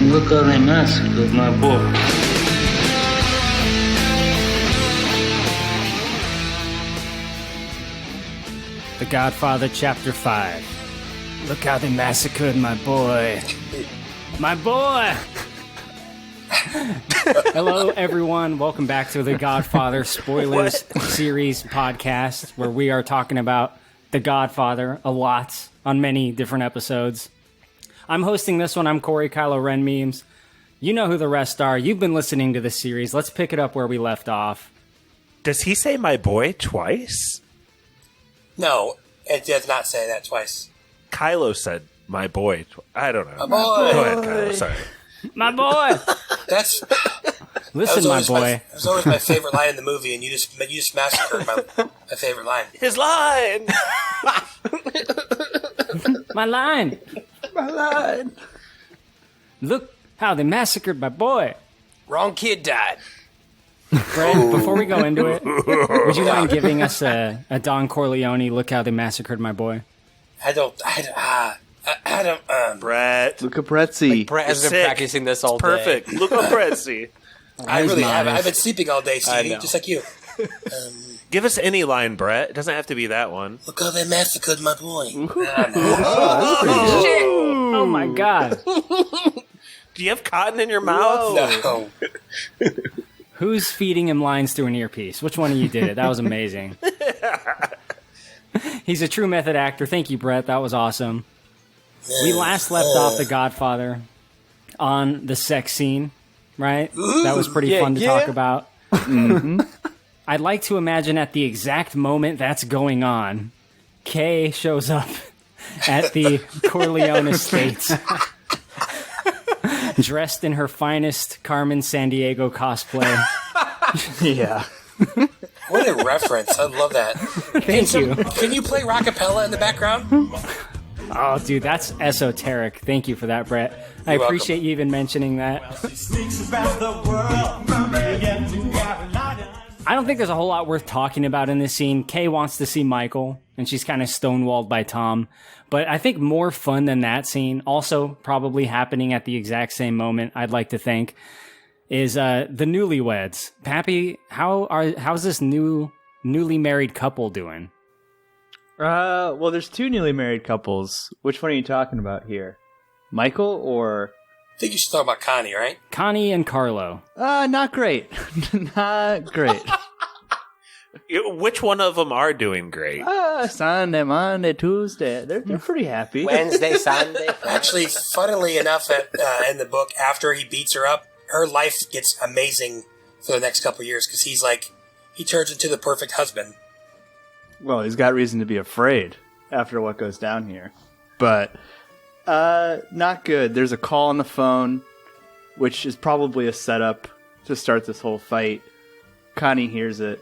Look how they massacred my boy. The Godfather, Chapter 5. Look how they massacred my boy. My boy! Hello, everyone. Welcome back to the Godfather Spoilers Series podcast, where we are talking about The Godfather a lot on many different episodes. I'm hosting this one. I'm Corey Kylo Ren Memes. You know who the rest are. You've been listening to this series. Let's pick it up where we left off. Does he say my boy twice? No, it does not say that twice. Kylo said my boy. I don't know. My boy. Go ahead, Kylo. Sorry. My boy! Listen, my boy. That was always my favorite line in the movie, and you just massacred my favorite line. His line! My line! My line! Look how they massacred my boy. Wrong kid died. Brent, before we go into it, would you mind giving us a Don Corleone, look how they massacred my boy? I don't, Brett. Luca Prezzi. Like Brett has been practicing this all day. Perfect. Luca Prezzi. I really have. I've been sleeping all day, Stevie, just like you. Give us any line, Brett. It doesn't have to be that one. Look how they massacred my boy. Oh my god. Do you have cotton in your mouth? No. Who's feeding him lines through an earpiece? Which one of you did it? That was amazing. He's a true method actor. Thank you, Brett. That was awesome. We last left off The Godfather on the sex scene, right? That was pretty fun to talk about. Mm-hmm. I'd like to imagine at the exact moment that's going on, Kay shows up at the Corleone Estates, dressed in her finest Carmen Sandiego cosplay. Yeah. What a reference. I love that. Thank you. Can you play Rockapella in the background? Oh, dude, that's esoteric. Thank you for that, Brett. I appreciate you even mentioning that. I don't think there's a whole lot worth talking about in this scene. Kay wants to see Michael, and she's kind of stonewalled by Tom. But I think more fun than that scene, also probably happening at the exact same moment, I'd like to think, is the newlyweds. Pappy, how's this newly married couple doing? Well, there's two newly married couples. Which one are you talking about here? Michael or... I think you should talk about Connie, right? Connie and Carlo. Not great. Not great. Which one of them are doing great? Sunday, Monday, Tuesday. They're pretty happy. Wednesday, Sunday. Actually, funnily enough, in the book, after he beats her up, her life gets amazing for the next couple of years because he turns into the perfect husband. Well, he's got reason to be afraid after what goes down here. But, not good. There's a call on the phone, which is probably a setup to start this whole fight. Connie hears it,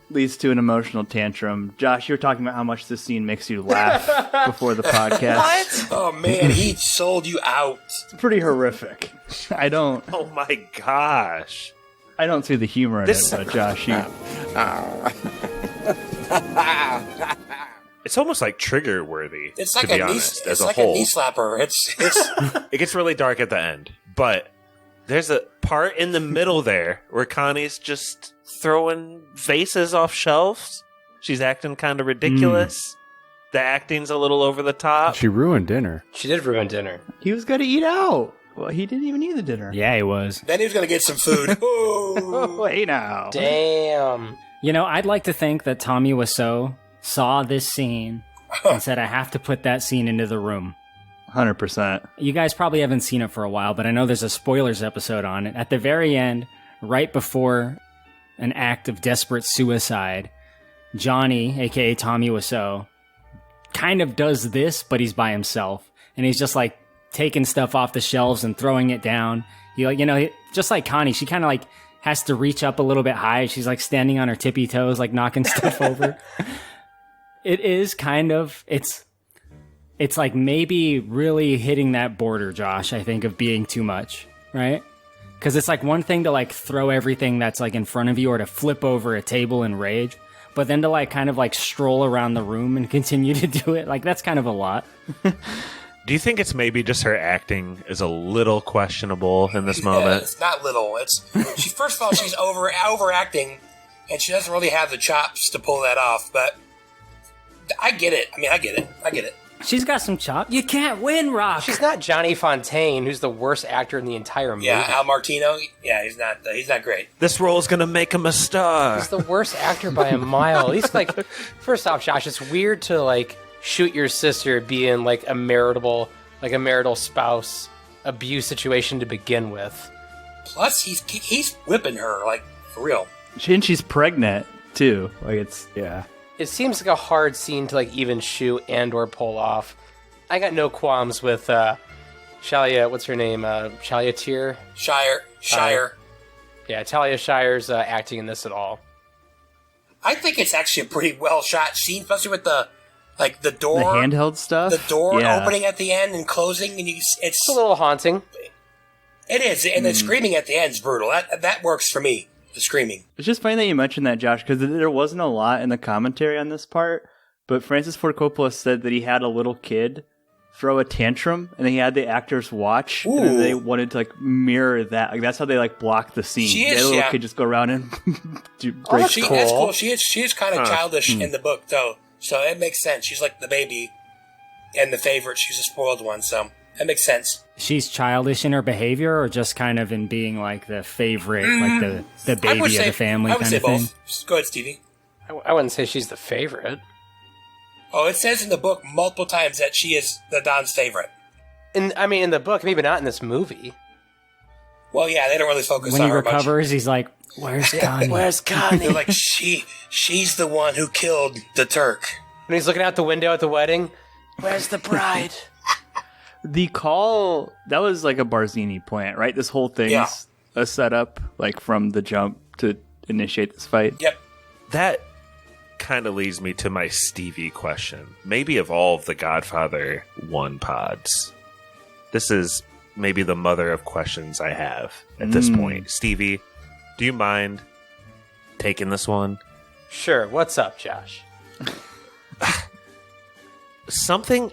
leads to an emotional tantrum. Josh, you were talking about how much this scene makes you laugh before the podcast. What? Oh, man, he sold you out. It's pretty horrific. Oh my gosh. I don't see the humor in it, but Josh, you... It's almost like trigger worthy. It's like to be a honest, knee, as it's a like whole. a knee slapper. It's It gets really dark at the end, but there's a part in the middle there where Connie's just throwing vases off shelves. She's acting kind of ridiculous. The acting's a little over the top. She ruined dinner. She did ruin dinner. He was going to eat out. Well, he didn't even eat the dinner. Yeah, he was. Then he was going to get some food. Oh, hey now. Damn. You know, I'd like to think that Tommy Wiseau saw this scene and said, I have to put that scene into the room. 100%. You guys probably haven't seen it for a while, but I know there's a spoilers episode on it. At the very end, right before an act of desperate suicide, Johnny, a.k.a. Tommy Wiseau, kind of does this, but he's by himself. And he's just like taking stuff off the shelves and throwing it down. Just like Connie, she kind of like has to reach up a little bit high. She's like standing on her tippy toes, like knocking stuff over. It is kind of, it's like maybe really hitting that border, Josh, I think, of being too much, right? Because it's like one thing to like throw everything that's like in front of you or to flip over a table in rage, but then to like kind of like stroll around the room and continue to do it, like that's kind of a lot. Do you think it's maybe just her acting is a little questionable in this Yeah, moment? it's not little. First of all, she's overacting, and she doesn't really have the chops to pull that off. But I get it. I get it. She's got some chop. You can't win, Rock. She's not Johnny Fontaine, who's the worst actor in the entire movie. Yeah, Al Martino. Yeah, he's not great. This role's gonna make him a star. He's the worst actor by a mile. At least, first off, Josh, it's weird to shoot your sister being a marital spouse abuse situation to begin with. Plus, he's whipping her for real. And she's pregnant too. It seems like a hard scene to even shoot and or pull off. I got no qualms with Shalia. What's her name? Shalia Tear. Shire. Yeah, Talia Shire's acting in this at all. I think it's actually a pretty well shot scene, especially with the door, the handheld stuff, the door opening at the end and closing, and it's a little haunting. It is, and the screaming at the end is brutal. That works for me. The screaming. It's just funny that you mentioned that, Josh, because there wasn't a lot in the commentary on this part, but Francis Ford Coppola said that he had a little kid throw a tantrum, and he had the actors watch, and then they wanted to mirror that. That's how they block the scene. She They is, had a little kid just go around and break. That's cool. She is kind of childish in the book, though, so it makes sense. She's like the baby and the favorite. She's a spoiled one, so that makes sense. She's childish in her behavior, or just kind of in being the favorite, the baby of the family I would kind say of thing? both. Go ahead, Stevie. I wouldn't say she's the favorite. Oh, it says in the book multiple times that she is the Don's favorite. In the book, maybe not in this movie. Well, yeah, they don't really focus When on he her much. recovers, he's like, "Where's Connie? Where's Connie?" They're like, she's the one who killed the Turk. When he's looking out the window at the wedding, where's the bride? The call, that was a Barzini plant, right? This whole thing's a setup, from the jump to initiate this fight. Yep. That kind of leads me to my Stevie question. Maybe of all of the Godfather 1 pods, this is maybe the mother of questions I have at this point. Stevie, do you mind taking this one? Sure. What's up, Josh? Something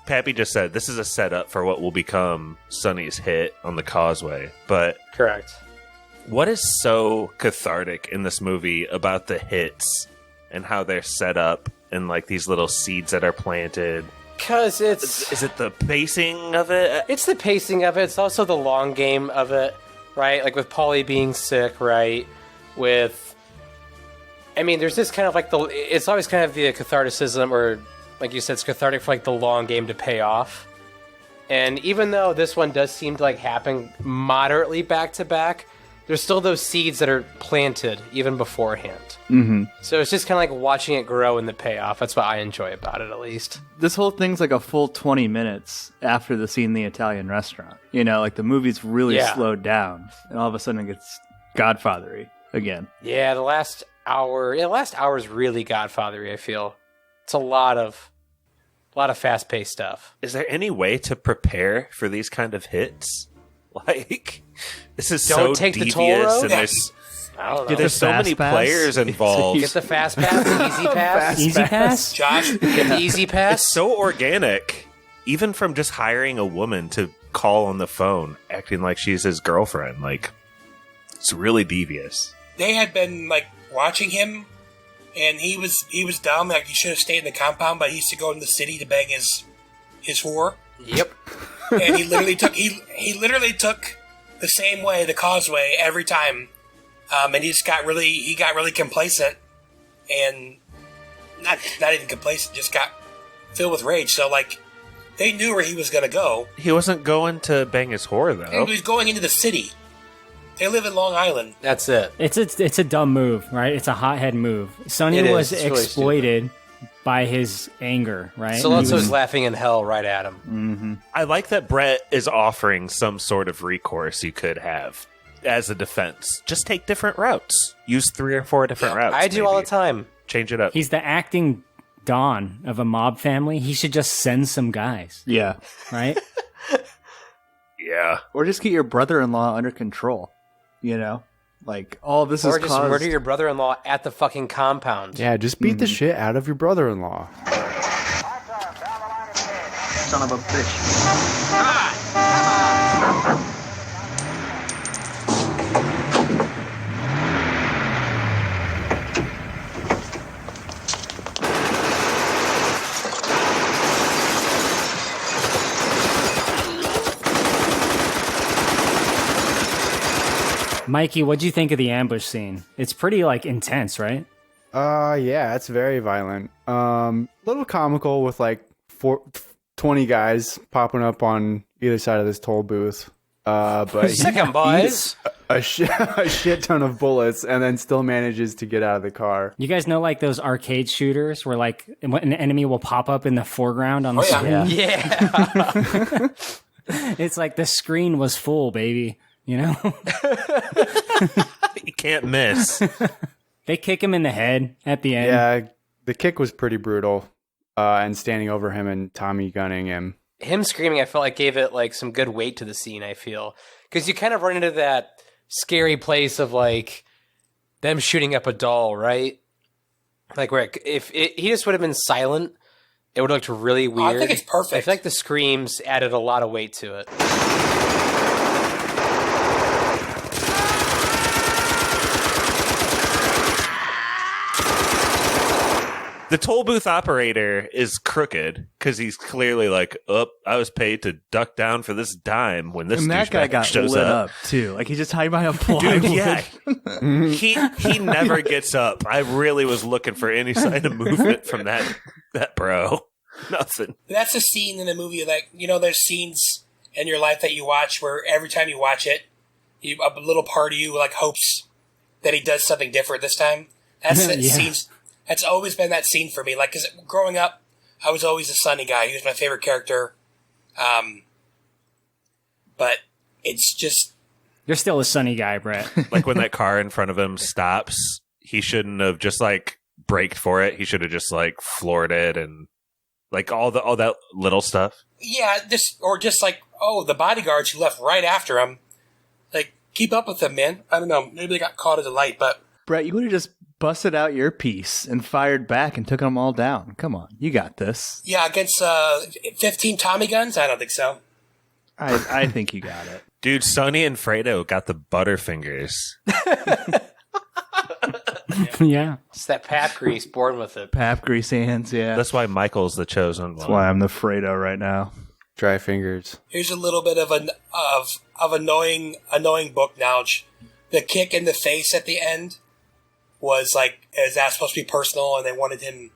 Pappy just said, this is a setup for what will become Sonny's hit on the Causeway. But Correct. what is so cathartic in this movie about the hits and how they're set up and these little seeds that are planted? Because Is it the pacing of it? It's the pacing of it. It's also the long game of it, right? With Paulie being sick, right? There's this kind of it's always kind of the catharticism, or like you said, it's cathartic for the long game to pay off. And even though this one does seem to happen moderately back to back, there's still those seeds that are planted even beforehand. Mm-hmm. So it's just kind of watching it grow in the payoff. That's what I enjoy about it, at least. This whole thing's a full 20 minutes after the scene in the Italian restaurant. The movie's really slowed down, and all of a sudden it gets Godfather-y again. Yeah, the last hour is really Godfather-y, I feel. It's a lot of fast-paced stuff. Is there any way to prepare for these kind of hits? This is Don't so take the devious, toll road? and there's I don't know. there's so many fast pass? players involved. Get the fast pass, the easy pass. Easy pass? Josh, Get the easy pass. It's so organic, even from just hiring a woman to call on the phone, acting like she's his girlfriend. It's really devious. they had been watching him, and he was dumb. He should have stayed in the compound, but he used to go in the city to bang his whore. Yep. And he literally took the same way, the Causeway, every time. And he got really complacent, and not even complacent, just got filled with rage. So they knew where he was going to go. He wasn't going to bang his whore, He though. was going into the city. They live in Long Island. That's it. It's a dumb move, right? It's a hothead move. Sonny It is. was It's really exploited by his anger, right? Solenzo's laughing in hell right at him. Mm-hmm. I like that Brett is offering some sort of recourse you could have as a defense. Just take different routes. Use 3 or 4 different routes. I do all the time. Change it up. He's the acting Don of a mob family. He should just send some guys, Yeah. right? Yeah. Or just get your brother-in-law under control. All of this Or is just caused... murder your brother-in-law at the fucking compound. Yeah, just beat the shit out of your brother-in-law. son of a bitch. Mikey, what'd you think of the ambush scene? It's pretty, like, intense, right? Yeah, it's very violent. Little comical with like 20 guys popping up on either side of this toll booth. But Second, boys. a shit ton of bullets and then still manages to get out of the car. You guys know, like, those arcade shooters where, like, an enemy will pop up in the foreground on the screen? Yeah. It's like the screen was full, baby. You know? You can't miss. They kick him in the head at the end. Yeah, the kick was pretty brutal. And standing over him and Tommy gunning him. Him screaming, I felt like gave it like some good weight to the scene, I feel. Because you kind of run into that scary place of like them shooting up a doll, right? Like where he just would have been silent, it would have looked really weird. I think it's perfect. I feel like the screams added a lot of weight to it. The toll booth operator is crooked because he's clearly like, I was paid to duck down for this dime when this And that guy douchebag got shows lit up. up too. Like he's just hiding behind a plywood. Dude, yeah. he never gets up. I really was looking for any sign of movement from that bro. Nothing. That's a scene in the movie, like, you know, there's scenes in your life that you watch where every time you watch it, a little part of you like hopes that he does something different this time. That's that scenes. That's always been that scene for me. Like, because growing up, I was always a Sonny guy. He was my favorite character. But it's just... You're still a Sunny guy, Brett. Like when that car in front of him stops, he shouldn't have just like braked for it. He should have just like floored it and like all that little stuff. Yeah, just like, the bodyguards who left right after him. Like, keep up with them, man. I don't know. Maybe they got caught at the light, but... Brett, you would have just busted out your piece and fired back and took them all down. Come on, you got this. Yeah, against 15 Tommy guns? I don't think so. I think you got it. Dude, Sonny and Fredo got the butterfingers. Yeah. It's that pap grease, born with it. Pap grease hands, yeah. That's why Michael's the chosen one. That's why I'm the Fredo right now. Dry fingers. Here's a little bit of annoying book knowledge. The kick in the face at the end was like, is that supposed to be personal? And they wanted him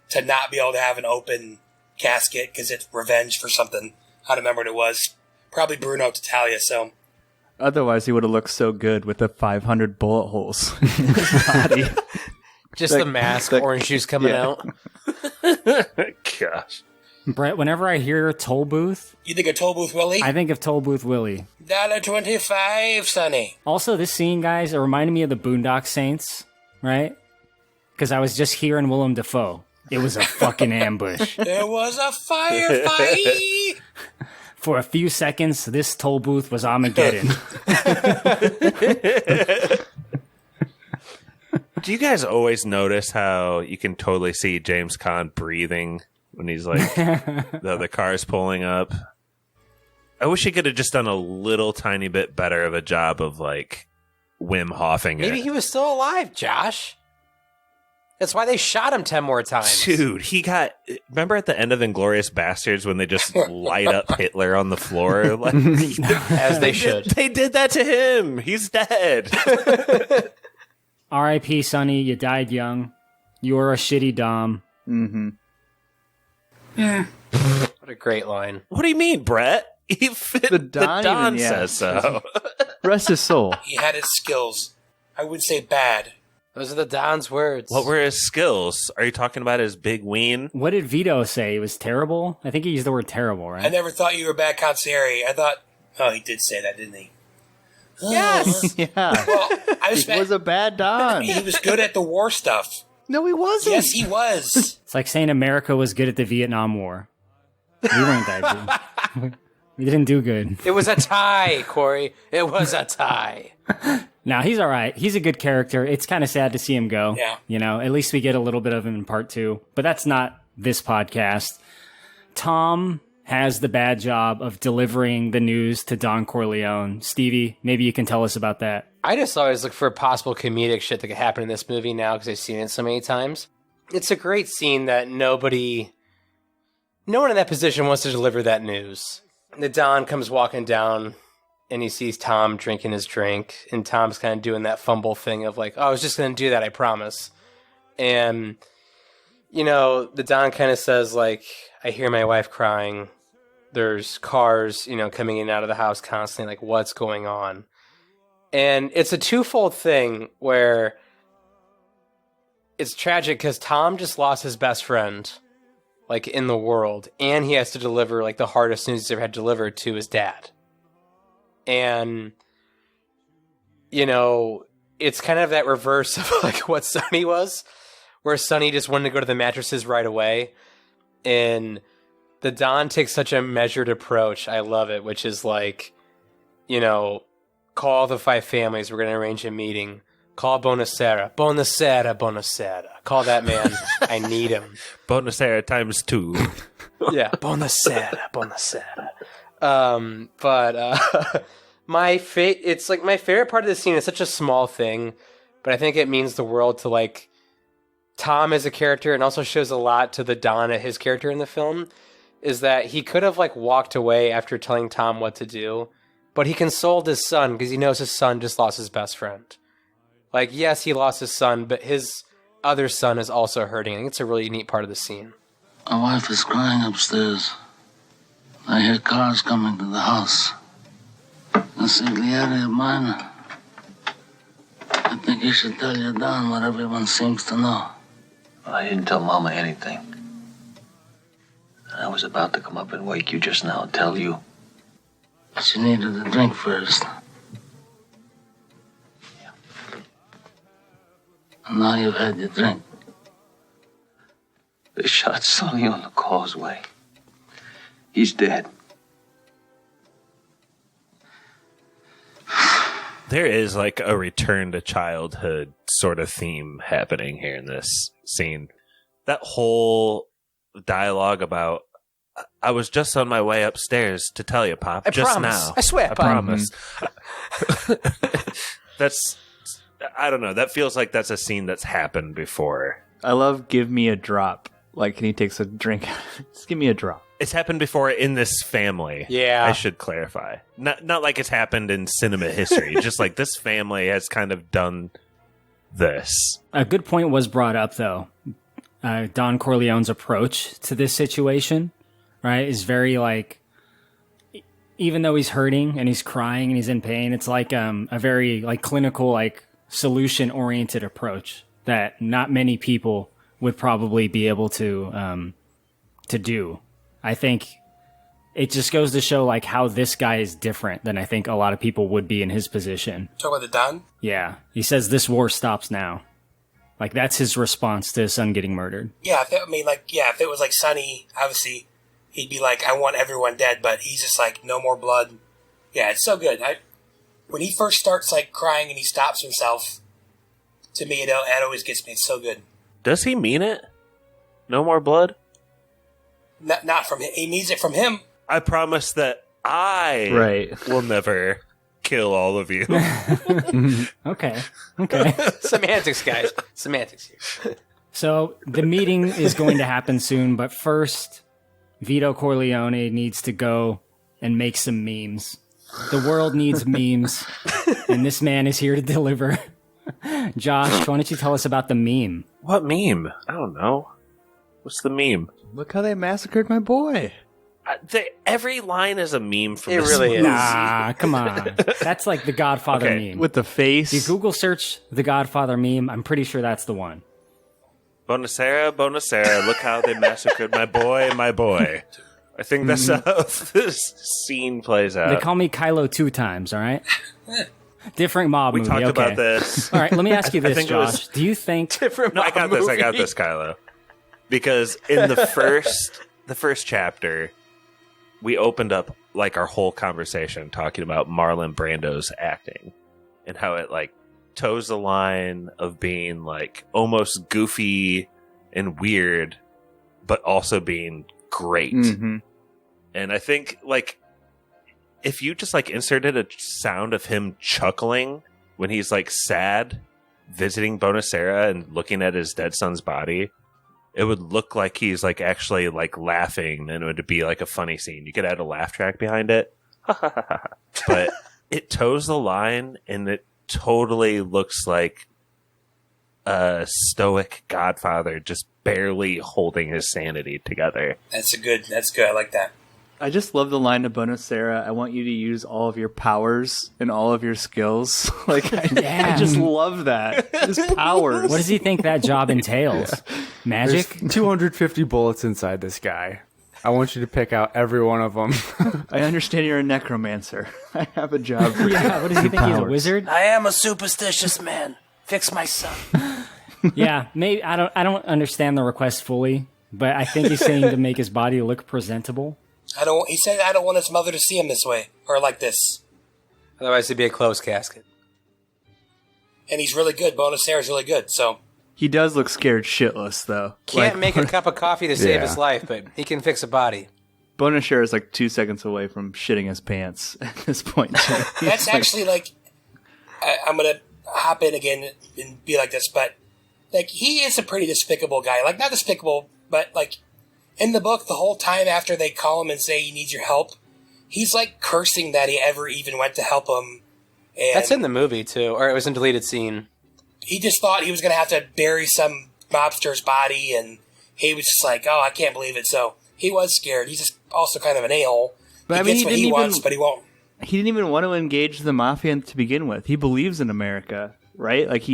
to not be able to have an open casket because it's revenge for something. I don't remember what it was. Probably Bruno Tattaglia, so. Otherwise, he would have looked so good with the 500 bullet holes in his body. Just the mask, orange juice coming out. Gosh. Brett, whenever I hear Toll Booth, You think of Toll Booth Willie? I think of Toll Booth Willie. $1.25, Sonny. Also, this scene, guys, it reminded me of the Boondock Saints, right? Because I was just hearing Willem Dafoe. It was a fucking ambush. There was a firefight. For a few seconds, this toll booth was Armageddon. Do you guys always notice how you can totally see James Caan breathing when he's like, the car's pulling up? I wish he could have just done a little tiny bit better of a job of like Wim Hofing Maybe it. he was still alive, Josh. That's why they shot him 10 more times. Dude, remember at the end of Inglourious Bastards when they just light up Hitler on the floor? Like, As they should. They did that to him. He's dead. R.I.P. Sonny, you died young. You were a shitty Dom. Mm-hmm. What a great line. What do you mean, Brett? The Don even, yeah. says so. Rest his soul. He had his skills. I wouldn't say bad. Those are the Don's words. What were his skills? Are you talking about his big ween? What did Vito say? It was terrible? I think he used the word terrible, right? I never thought you were a bad consigliere. I thought... Oh, he did say that, didn't he? Yes! Yeah. Well, He was a bad Don. He was good at the war stuff. No, he wasn't. Yes, he was. It's like saying America was good at the Vietnam War. We weren't that good. We didn't do good. It was a tie, Corey. It was a tie. Now he's all right. He's a good character. It's kind of sad to see him go. Yeah. You know, at least we get a little bit of him in part 2. But that's not this podcast. Tom has the bad job of delivering the news to Don Corleone. Stevie, maybe you can tell us about that. I just always look for possible comedic shit that could happen in this movie now because I've seen it so many times. It's a great scene that no one in that position wants to deliver that news. The Don comes walking down and he sees Tom drinking his drink, and Tom's kind of doing that fumble thing of like, oh, I was just going to do that, I promise. And, the Don kind of says like, I hear my wife crying. There's cars, coming in and out of the house constantly, like what's going on? And it's a twofold thing where it's tragic because Tom just lost his best friend, like in the world, and he has to deliver like the hardest news he's ever had delivered to his dad. And, it's kind of that reverse of like what Sonny was, where Sonny just wanted to go to the mattresses right away. And the Don takes such a measured approach. I love it, which is like, call the 5 families. We're going to arrange a meeting. Call Bonacera. Call that man. I need him. Bonacera times 2. Yeah, Bonacera. It's like my favorite part of the scene is such a small thing, but I think it means the world to like Tom as a character, and also shows a lot to the Don at his character in the film, is that he could have like walked away after telling Tom what to do, but he consoled his son because he knows his son just lost his best friend. Like, yes, he lost his son, but his other son is also hurting. I think it's a really neat part of the scene. My wife is crying upstairs. I hear cars coming to the house. Consigliere of mine. I think you should tell your Don what everyone seems to know. I didn't tell Mama anything. I was about to come up and wake you just now and tell you. But she needed a drink first. Yeah. And now you've had your drink. They shot Sonny on the causeway. He's dead. There is like a return to childhood sort of theme happening here in this scene. That whole dialogue about, I was just on my way upstairs to tell you, Pop, I just promise. now. I swear, I Pop. promise. I don't know. That feels like that's a scene that's happened before. I love give me a drop. Like, and he takes a drink. Just give me a drop. It's happened before in this family. Yeah. I should clarify. Not like it's happened in cinema history. Just like this family has kind of done this. A good point was brought up, though. Don Corleone's approach to this situation, right, is very like, even though he's hurting and he's crying and he's in pain, it's like a very like clinical, like solution-oriented approach that not many people would probably be able to do. I think it just goes to show like how this guy is different than I think a lot of people would be in his position. Talk about the Don? Yeah. He says this war stops now. Like that's his response to his son getting murdered. Yeah, if it was like Sonny, obviously he'd be like, I want everyone dead, but he's just like, no more blood. Yeah, it's so good. When he first starts like crying and he stops himself, to me it always gets me. It's so good. Does he mean it? No more blood? Not from him. He needs it from him. I promise that I will never kill all of you. Okay. Semantics, guys. Semantics here. So the meeting is going to happen soon, but first, Vito Corleone needs to go and make some memes. The world needs memes, and this man is here to deliver. Josh, why don't you tell us about the meme? What meme? I don't know. What's the meme? Look how they massacred my boy. Every line is a meme from It this really movie. is. Nah, come on. That's like the Godfather meme. With the face. If you Google search the Godfather meme, I'm pretty sure that's the one. Bonacera, look how they massacred my boy. I think that's how this scene plays out. They call me Kylo 2 times, all right? Different mob we movie, talked okay. about this. All right, let me ask you I this, think it was- Josh. Do you think... No, I got this, Kylo. Because in the first chapter, we opened up like our whole conversation talking about Marlon Brando's acting and how it like toes the line of being like almost goofy and weird, but also being great. Mm-hmm. And I think, like, if you just, like, inserted a sound of him chuckling when he's, like, sad, visiting Bonacera and looking at his dead son's body, it would look like he's, like, actually, like, laughing, and it would be, like, a funny scene. You could add a laugh track behind it. But it toes the line, and it totally looks like a stoic Godfather just barely holding his sanity together. That's good. I like that. I just love the line to Bonacera. I want you to use all of your powers and all of your skills. Like, I just love that. His powers. What does he think that job entails? Magic? There's 250 bullets inside this guy. I want you to pick out every one of them. I understand you're a necromancer. I have a job for you. Yeah, what does he think? He's a wizard? I am a superstitious man. Fix my son. Yeah, maybe I don't understand the request fully, but I think he's saying to make his body look presentable. He said I don't want his mother to see him this way or like this. Otherwise, it'd be a closed casket. And he's really good. Bonacera's really good. So He does look scared shitless, though. Can't make a cup of coffee to save his life, but he can fix a body. Bonacera is like 2 seconds away from shitting his pants at this point. That's actually like I'm gonna hop in again and be like this, but like he is a pretty despicable guy. Like not despicable, but like in the book, the whole time after they call him and say he needs your help, he's like cursing that he ever even went to help him. And that's in the movie too, or it was a deleted scene. He just thought he was gonna have to bury some mobster's body, and he was just like, "Oh, I can't believe it." So he was scared. He's just also kind of an a-hole. But He gets what he wants, but he won't. He didn't even want to engage the mafia to begin with. He believes in America, right? Like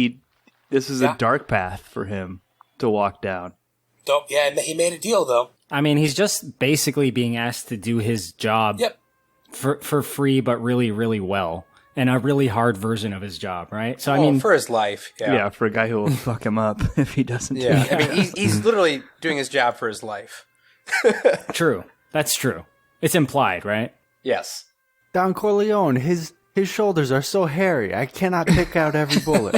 this is a dark path for him to walk down. Dope. Yeah, he made a deal though. I mean, he's just basically being asked to do his job for free, but really, really well. And a really hard version of his job, right? So I mean, for his life, yeah, for a guy who will fuck him up if he doesn't. do I that. mean, he's literally doing his job for his life. True, that's true. It's implied, right? Yes. Don Corleone, his shoulders are so hairy, I cannot pick out every bullet.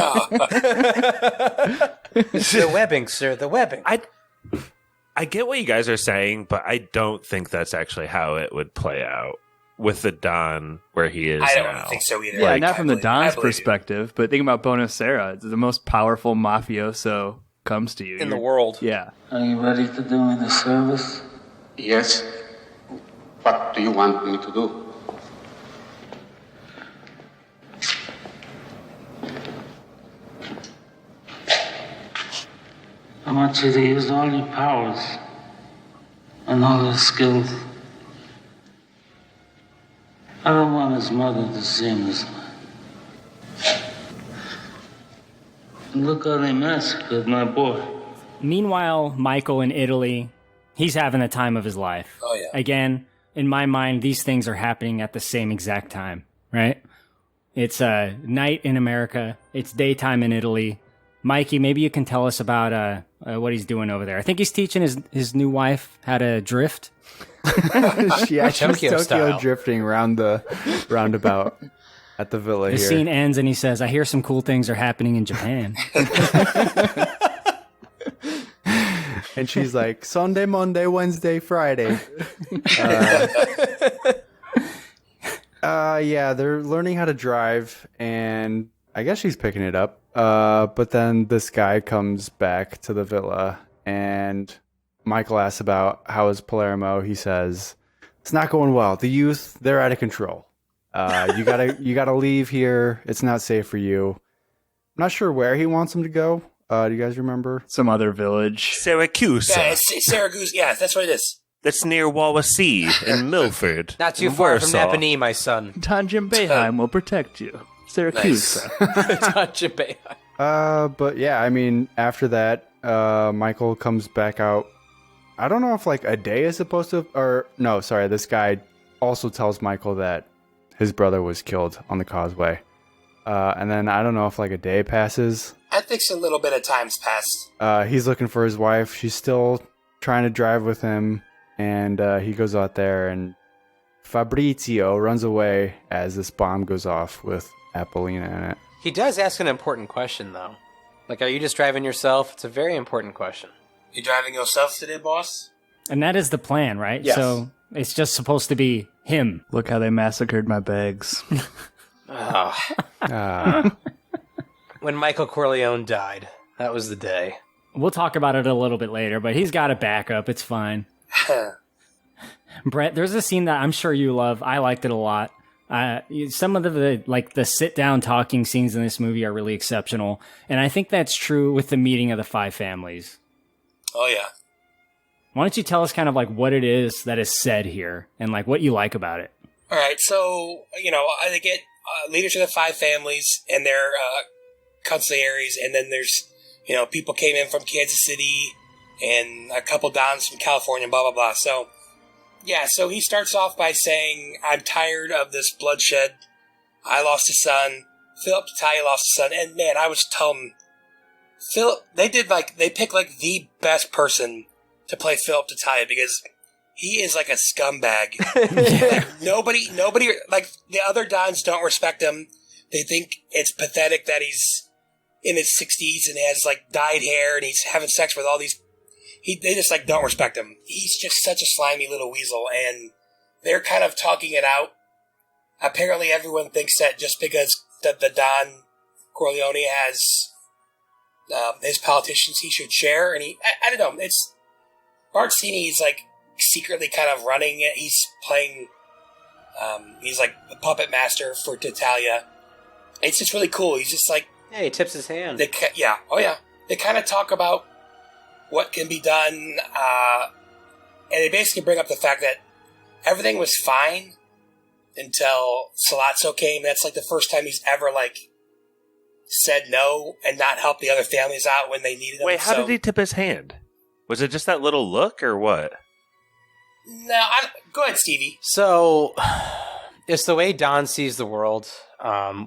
The webbing, sir, the webbing. I get what you guys are saying, but I don't think that's actually how it would play out with the Don where he is I now. don't think so either. Yeah, Like, not from the I Don's believe you. perspective, but think about Bonacera. The most powerful mafioso comes to you. In the world. Yeah. Are you ready to do me the service? Yes. What do you want me to do? I want you to use all your powers and all your skills. I don't want his mother to see him this way. Look how they massacred my boy. Meanwhile, Michael in Italy, he's having the time of his life. Oh, yeah. Again, in my mind, these things are happening at the same exact time, right? It's night in America. It's daytime in Italy. Mikey, maybe you can tell us about what he's doing over there. I think he's teaching his new wife how to drift. Yeah, she's Tokyo style. drifting around the roundabout at the villa The here. scene ends and he says, "I hear some cool things are happening in Japan." And she's like, Sunday, Monday, Wednesday, Friday. Yeah, they're learning how to drive, and I guess she's picking it up. But then this guy comes back to the villa, and Michael asks about how is Palermo. He says, it's not going well. The youth, they're out of control. You gotta leave here. It's not safe for you. I'm not sure where he wants him to go. Do you guys remember? Some other village. Syracuse. Yeah, it's Syracuse. Yeah, that's what it is. That's near Wawasee in Milford. Not too and far from Warsaw. Napanee, my son. Tanjim Beheim will protect you. Syracuse. But yeah, I mean, after that, Michael comes back out. I don't know if like a day is supposed to, or no, sorry, this guy also tells Michael that his brother was killed on the causeway. And then I don't know if like a day passes. I think a little bit of time's passed. He's looking for his wife. She's still trying to drive with him. And he goes out there, and Fabrizio runs away as this bomb goes off with Apollina in it. He does ask an important question, though. Like, are you just driving yourself? It's a very important question. You driving yourself today, boss? And that is the plan, right? Yes. So It's just supposed to be him. Look how they massacred my bags. When Michael Corleone died, that was the day. We'll talk about it a little bit later, but he's got a backup. It's fine. Brett, there's a scene that I'm sure you love. I liked it a lot. Some of the sit down talking scenes in this movie are really exceptional, and I think that's true with the meeting of the five families. Oh yeah. Why don't you tell us kind of like what it is that is said here and like what you like about it? All right, so they get leaders of the five families and their consiglieres, and then there's people came in from Kansas City and a couple dons from California, blah blah blah. So yeah, so he starts off by saying, "I'm tired of this bloodshed. I lost a son. Philip D'Italia lost a son." And man, I was telling Philip, they picked like the best person to play Philip D'Italia because he is like a scumbag. Like, nobody, like the other Dons don't respect him. They think it's pathetic that he's in his 60s and has like dyed hair and he's having sex with all these. They just like don't respect him. He's just such a slimy little weasel, and they're kind of talking it out. Apparently, everyone thinks that just because the Don Corleone has his politicians, he should share. And I don't know. It's Bartini is like secretly kind of running it. He's playing. He's like the puppet master for D'Italia. It's just really cool. He's just like he tips his hand. They kind of talk about what can be done, and they basically bring up the fact that everything was fine until Sollozzo came. That's like the first time he's ever like said no and not helped the other families out when they needed him. Wait, how did he tip his hand? Was it just that little look or what? No, go ahead, Stevie. So it's the way Don sees the world,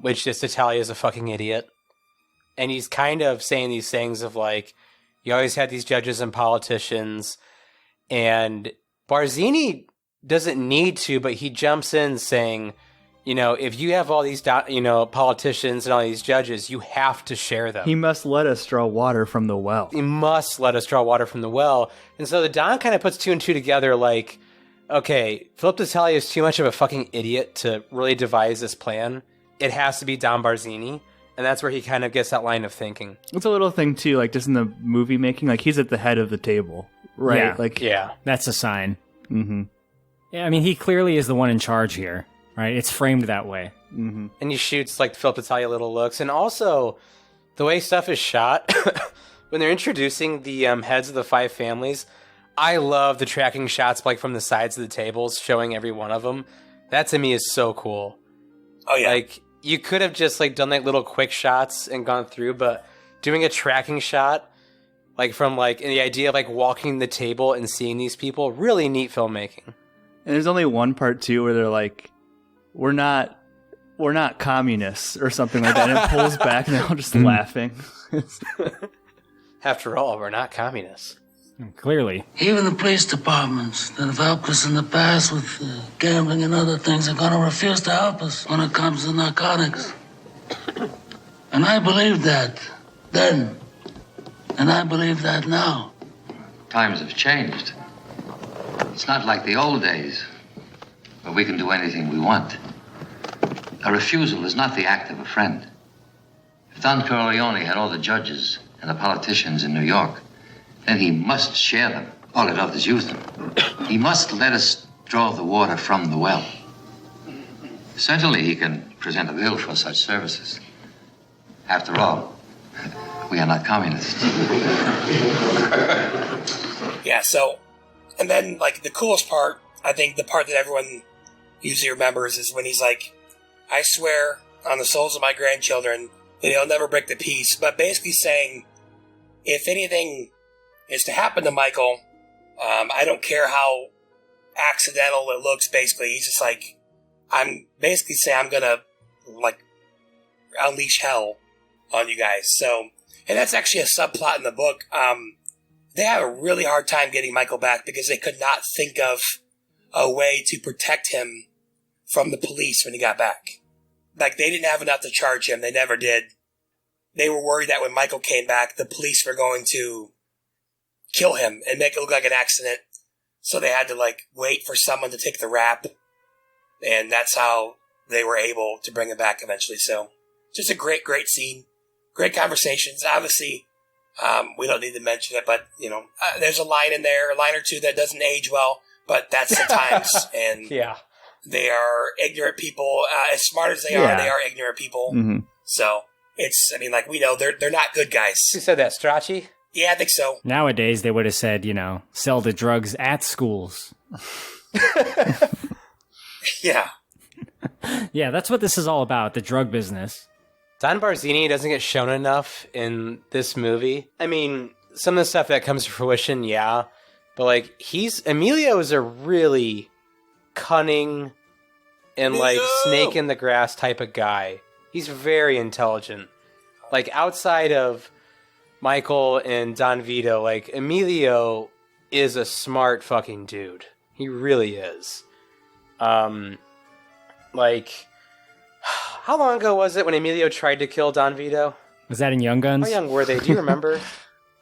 which is D'Italia is a fucking idiot. And he's kind of saying these things of like, you always had these judges and politicians, and Barzini doesn't need to, but he jumps in saying, if you have all these, politicians and all these judges, you have to share them. He must let us draw water from the well. He must let us draw water from the well. And so the Don kind of puts two and two together like, okay, Philip D'Italia is too much of a fucking idiot to really devise this plan. It has to be Don Barzini. And that's where he kind of gets that line of thinking. It's a little thing, too, like just in the movie making, like he's at the head of the table, right? Yeah, that's a sign. Mm-hmm. Yeah, I mean, he clearly is the one in charge here, right? It's framed that way. Mm-hmm. And he shoots like Philip D'Italia little looks. And also, the way stuff is shot, when they're introducing the heads of the five families, I love the tracking shots like from the sides of the tables, showing every one of them. That to me is so cool. Oh, yeah. Like, you could have just like done like little quick shots and gone through, but doing a tracking shot, like from like the idea of like walking the table and seeing these people, really neat filmmaking. And there's only one part too where they're like, "We're not communists" or something like that, and it pulls back, and they're all just laughing. After all, we're not communists. Clearly. Even the police departments that have helped us in the past with gambling and other things are going to refuse to help us when it comes to narcotics. And I believed that then. And I believe that now. Times have changed. It's not like the old days, where we can do anything we want. A refusal is not the act of a friend. If Don Corleone had all the judges and the politicians in New York, then he must share them. All he does is use them. He must let us draw the water from the well. Certainly he can present a bill for such services. After all, we are not communists. Yeah, so, and then, like, the coolest part, I think the part that everyone usually remembers is when he's like, "I swear on the souls of my grandchildren that he'll never break the peace," but basically saying, if anything is to happen to Michael, I don't care how accidental it looks, basically. He's just like, I'm basically saying I'm gonna, like, unleash hell on you guys. So, and that's actually a subplot in the book. They have a really hard time getting Michael back because they could not think of a way to protect him from the police when he got back. Like, they didn't have enough to charge him. They never did. They were worried that when Michael came back, the police were going to kill him and make it look like an accident. So they had to, like, wait for someone to take the rap. And that's how they were able to bring him back eventually. So, just a great, great scene. Great conversations. Obviously, we don't need to mention it, but, you know, there's a line in there, a line or two that doesn't age well, but that's the times. And they are ignorant people. As smart as they are ignorant people. Mm-hmm. So, it's, I mean, like, we know they're not good guys. Who said that, Strachey? Yeah, I think so. Nowadays, they would have said, you know, sell the drugs at schools. Yeah. Yeah, that's what this is all about, the drug business. Don Barzini doesn't get shown enough in this movie. I mean, some of the stuff that comes to fruition, yeah. But, like, Emilio is a really cunning and, like, snake in the grass type of guy. He's very intelligent. Like, outside of Michael and Don Vito, like, Emilio is a smart fucking dude. He really is. Like, how long ago was it when Emilio tried to kill Don Vito? Was that in Young Guns? How young were they? Do you remember?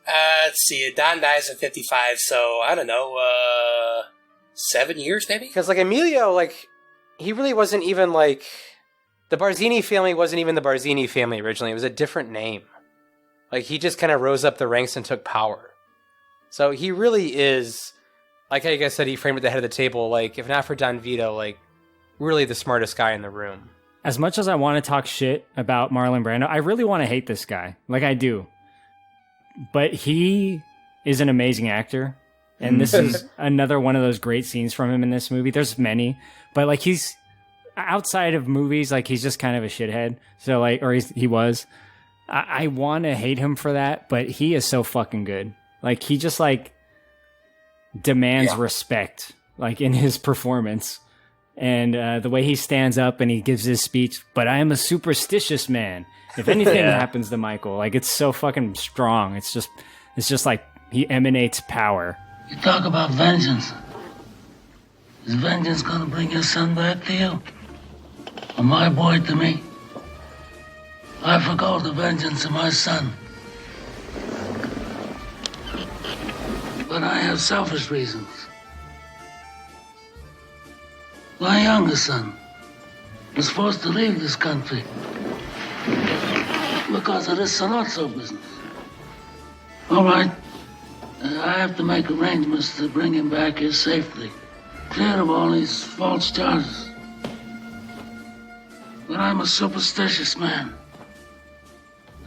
Let's see. Don dies at 55, so I don't know, 7 years maybe? Because, like, Emilio, like, he really wasn't even, like, the Barzini family wasn't even the Barzini family originally. It was a different name. Like, he just kind of rose up the ranks and took power. So he really is, like how you guys said, he framed at the head of the table, like, if not for Don Vito, like, really the smartest guy in the room. As much as I want to talk shit about Marlon Brando, I really want to hate this guy. Like, I do. But he is an amazing actor. And this is another one of those great scenes from him in this movie. There's many. But, like, he's outside of movies, like, he's just kind of a shithead. So, like, or he was. I want to hate him for that, but he is so fucking good. Like, he just, like, demands respect, like, in his performance. And the way he stands up and he gives his speech, but I am a superstitious man. If anything happens to Michael, like, it's so fucking strong. It's just like he emanates power. You talk about vengeance. Is vengeance gonna bring your son back to you? Or my boy to me? I forgo the vengeance of my son. But I have selfish reasons. My youngest son was forced to leave this country because of this Salazzo business. All right, I have to make arrangements to bring him back here safely, clear of all these false charges. But I'm a superstitious man.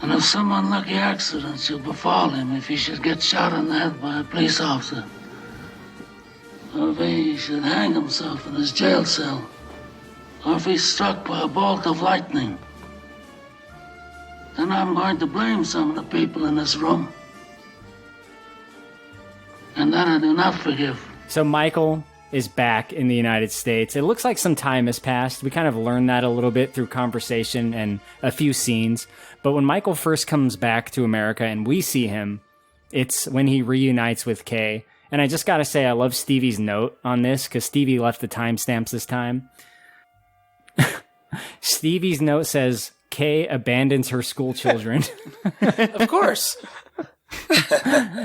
And if some unlucky accident should befall him, if he should get shot in the head by a police officer, or if he should hang himself in his jail cell, or if he's struck by a bolt of lightning, then I'm going to blame some of the people in this room. And that I do not forgive. So Michael is back in the United States. It looks like some time has passed. We kind of learned that a little bit through conversation and a few scenes. But when Michael first comes back to America and we see him, it's when he reunites with Kay. And I just gotta say, I love Stevie's note on this, because Stevie left the timestamps this time. Stevie's note says, Kay abandons her school children. Of course.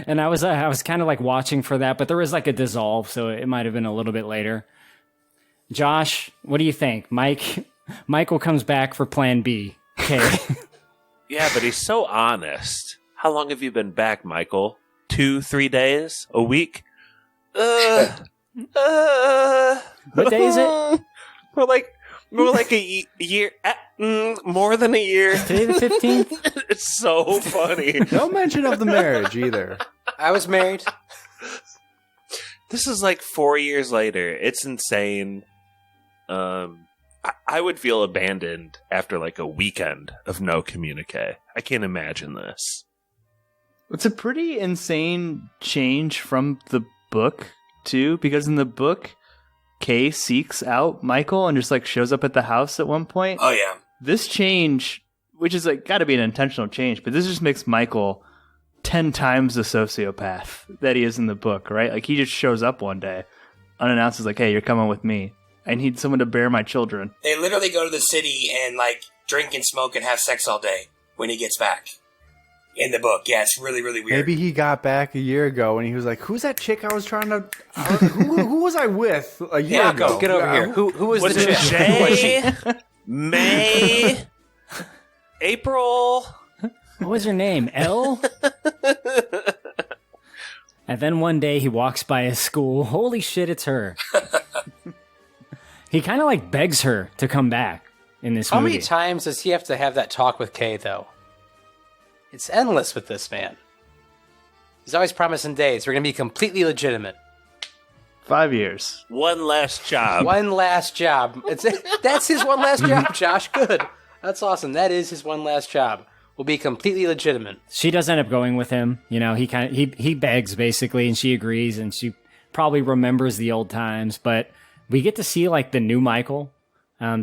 And I was kind of like watching for that, but there was like a dissolve, so it might have been a little bit later. Josh, what do you think? Michael comes back for Plan B. Kay. Yeah, but he's so honest. How long have you been back, Michael? 2-3 days? A week? What day is it? More like a year. More than a year. Today the 15th? It's so funny. No mention of the marriage either. I was married. This is like 4 years later. It's insane. I would feel abandoned after like a weekend of no communique. I can't imagine this. It's a pretty insane change from the book, too, because in the book, Kay seeks out Michael and just like shows up at the house at one point. Oh, yeah. This change, which is like got to be an intentional change, but this just makes Michael 10 times the sociopath that he is in the book, right? Like, he just shows up one day, unannounced, is like, hey, you're coming with me. I need someone to bear my children. They literally go to the city and, like, drink and smoke and have sex all day when he gets back. in the book. Yeah, it's really, really weird. Maybe he got back a year ago and he was like, "Who's that chick I was trying to? Who was I with a year ago? Get over here. Who was Was the it chick? Jay? May? April? What was her name? Elle? And then one day he walks by his school. Holy shit, it's her. He kind of like begs her to come back in this How movie. many times does he have to have that talk with Kay, though? It's endless with this man. He's always promising days. We're going to be completely legitimate. 5 years. One last job. One last job. That's his one last job, Josh. Good. That's awesome. That is his one last job. We'll be completely legitimate. She She does end up going with him. You know, he begs basically, and she agrees, and she probably remembers the old times. But we get to see like the new Michael.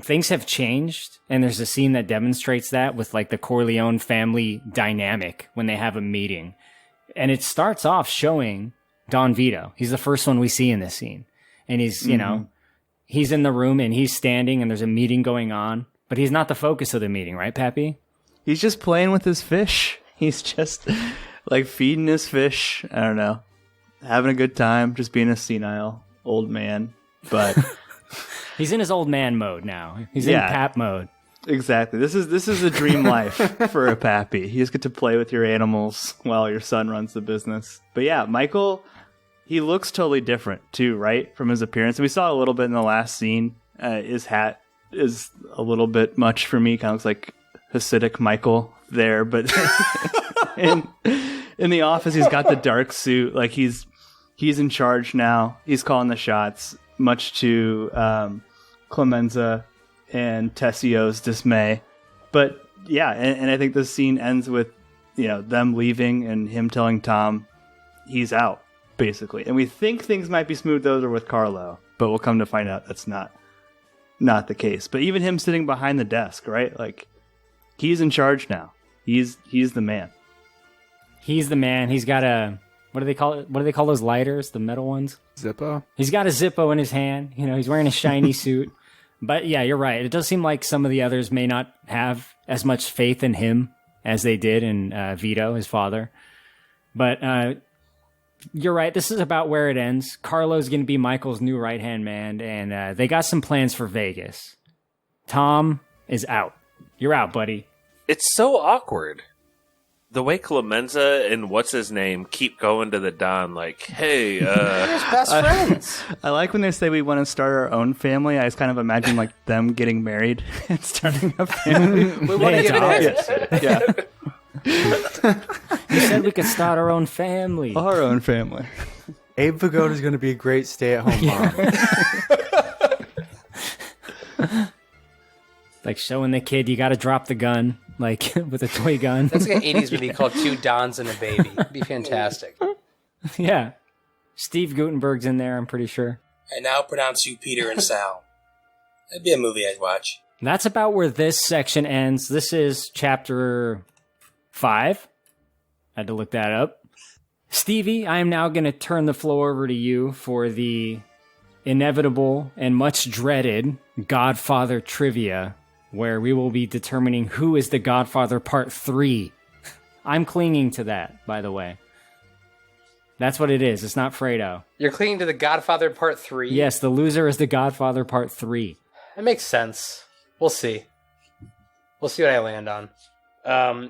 Things have changed, and there's a scene that demonstrates that with like the Corleone family dynamic when they have a meeting, and it starts off showing Don Vito. He's the first one we see in this scene, and he's you know he's in the room and he's standing, and there's a meeting going on, but he's not the focus of the meeting, right, Pappy? He's just playing with his fish. He's just like feeding his fish. I don't know, having a good time, just being a senile old man. But He's in his old man mode now. He's in Yeah. Pap mode. exactly, this is a dream life for a pappy. You just get to play with your animals while your son runs the business. But yeah, Michael, he looks totally different too, right? From his appearance. We saw a little bit in the last scene. His hat is a little bit much for me. Kind of looks like Hasidic Michael there, but in the office, he's got the dark suit. Like he's in charge now. He's calling the shots, much to Clemenza and Tessio's dismay. But yeah, and I think this scene ends with them leaving and him telling Tom he's out, basically. And we think things might be smoothed over with Carlo, but we'll come to find out that's not the case. But even him sitting behind the desk, right? Like he's in charge now. He's the man. He's the man. He's got a what do they call it? What do they call those lighters? The metal ones? Zippo. He's got a Zippo in his hand. You know, he's wearing a shiny suit. But yeah, you're right. It does seem like some of the others may not have as much faith in him as they did in Vito, his father. But you're right. This is about where it ends. Carlo's going to be Michael's new right-hand man, and they got some plans for Vegas. Tom is out. You're out, buddy. It's so awkward. The way Clemenza and what's his name keep going to the Don, like, hey, best friends. I like when they say we want to start our own family. I just kind of imagine like them getting married and starting a family. We want to get married. Yeah, You said we could start our own family. our own family. Abe Vigoda's going to be a great stay-at-home mom. Like showing the kid you got to drop the gun, like with a toy gun. That's like an 80s movie called Two Dons and a Baby. It'd be fantastic. Yeah. Steve Guttenberg's in there, I'm pretty sure. I now pronounce you Peter and Sal. That'd be a movie I'd watch. That's about where this section ends. This is chapter 5. Had to look that up. Stevie, I am now going to turn the floor over to you for the inevitable and much dreaded Godfather trivia, where we will be determining who is the Godfather Part 3. I'm clinging to that, by the way. That's what it is. It's not Fredo. You're clinging to the Godfather Part 3? Yes, the loser is the Godfather Part 3. That makes sense. We'll see. We'll see what I land on.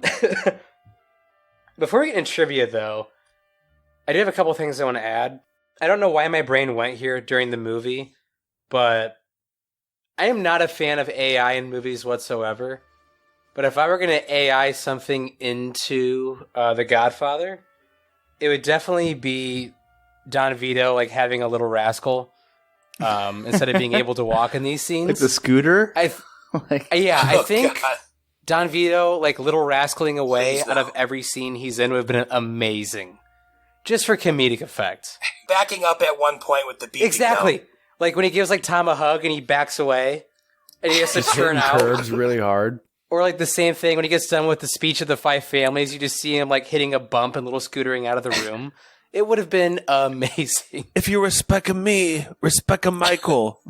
Before we get into trivia, though, I do have a couple things I want to add. I don't know why my brain went here during the movie, but I am not a fan of AI in movies whatsoever. But if I were going to AI something into The Godfather, it would definitely be Don Vito like having a little rascal instead of being able to walk in these scenes. Like the scooter? I think God. Don Vito like little rascaling away Please, out no. of every scene he's in would have been amazing. Just for comedic effect. Backing up at one point with the beat. Exactly. Like when he gives like Tom a hug and he backs away and he has to turn out. Curbs really hard. Or like the same thing when he gets done with the speech of the 5 families, you just see him like hitting a bump and little scootering out of the room. It would have been amazing. if you respect me, respect Michael.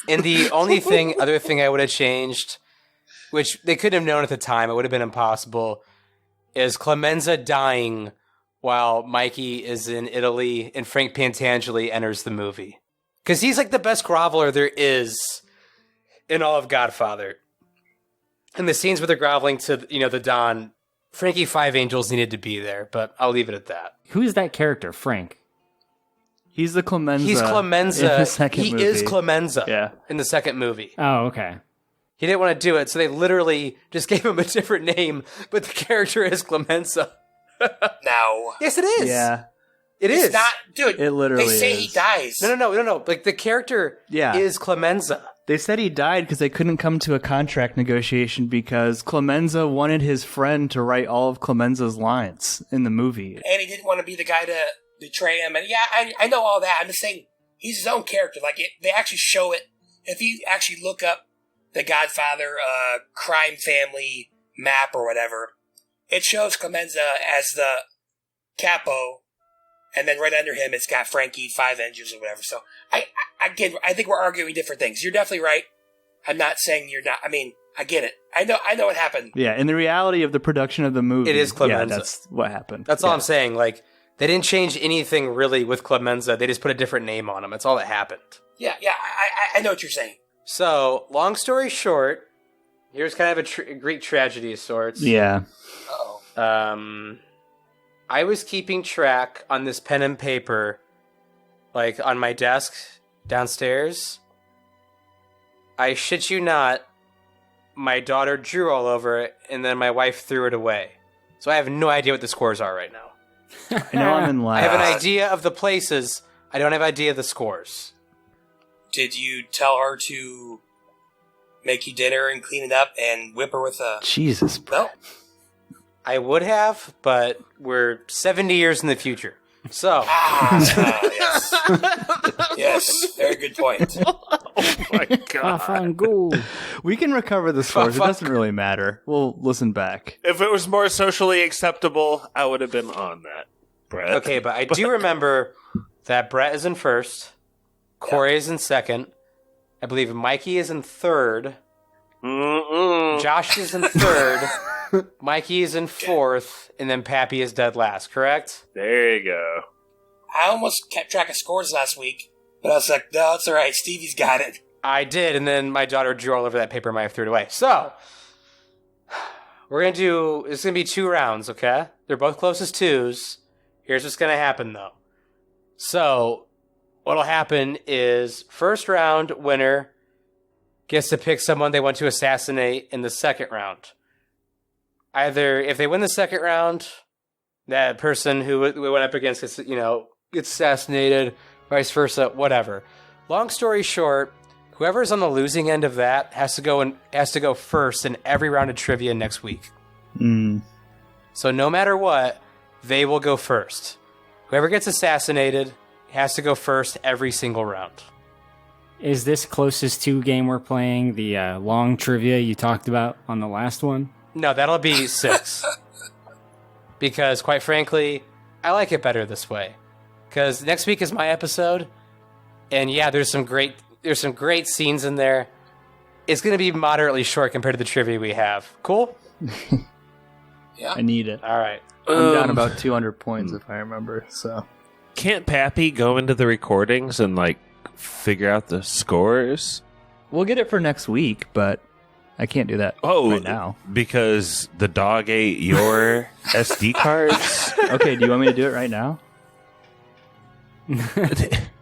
And the only other thing I would have changed which they couldn't have known at the time, it would have been impossible, is Clemenza dying while Mikey is in Italy and Frank Pantangeli enters the movie. Because he's like the best groveler there is in all of Godfather. And the scenes where they're groveling to, the Don, Frankie Five Angels needed to be there, but I'll leave it at that. Who's that character, Frank? He's the Clemenza. He's Clemenza. In the second movie. He is Clemenza Yeah. in the second movie. Oh, okay. He didn't want to do it, so they literally just gave him a different name, but the character is Clemenza. No. Yes, it is. Yeah. It's It's not, dude. It literally They say is. he dies. No. Like, the character is Clemenza. They said he died because they couldn't come to a contract negotiation because Clemenza wanted his friend to write all of Clemenza's lines in the movie. And he didn't want to be the guy to betray him. And yeah, I know all that. I'm just saying he's his own character. Like, they actually show it. If you actually look up the Godfather crime family map or whatever, it shows Clemenza as the capo, and then right under him it's got Frankie Five Engines or whatever. So I think we're arguing different things. You're definitely right. I'm not saying you're not. I mean, I get it. I know what happened. Yeah, in the reality of the production of the movie, It is Clemenza. Yeah, that's what happened. That's all I'm saying. Like, they didn't change anything really with Clemenza. They just put a different name on him. That's all that happened. Yeah, I know what you're saying. So, long story short, here's kind of a Greek tragedy of sorts. Yeah. Uh-oh. I was keeping track on this pen and paper, like on my desk downstairs. I shit you not, my daughter drew all over it, and then my wife threw it away. So I have no idea what the scores are right now. I know I'm in last. I have an idea of the places. I don't have an idea of the scores. Did you tell her to make you dinner and clean it up and whip her with a... Jesus, No? Brett. I would have, but we're 70 years in the future. So, Yes. Yes, very good point. Oh my god. We can recover the scores. It doesn't really matter. We'll listen back. If it was more socially acceptable, I would have been on that, Brett. okay, but I do remember that Brett is in first, Corey is in second, I believe Mikey is in third, Josh is in third, Mikey is in fourth, and then Pappy is dead last, correct? There you go. I almost kept track of scores last week, but I was like, no, it's all right. Stevie's got it. I did, and then my daughter drew all over that paper and I threw it away. So, it's going to be 2 rounds, okay? They're both close as 2s. Here's what's going to happen, though. So, what'll happen is, first round winner gets to pick someone they want to assassinate in the second round. Either, if they win the second round, that person who we went up against gets, gets assassinated, vice versa, whatever. Long story short, whoever's on the losing end of that has to go first in every round of trivia next week. So no matter what, they will go first. Whoever gets assassinated has to go first every single round. Is this closest to game we're playing the long trivia you talked about on the last one? No, that'll be 6. Because, quite frankly, I like it better this way. Because next week is my episode, and yeah, there's some great scenes in there. It's going to be moderately short compared to the trivia we have. Cool? Yeah. I need it. All right. I'm down about 200 points if I remember. So Can't Pappy go into the recordings and figure out the scores? we'll get it for next week, but I can't do that right now. Because the dog ate your SD cards? Okay, do you want me to do it right now?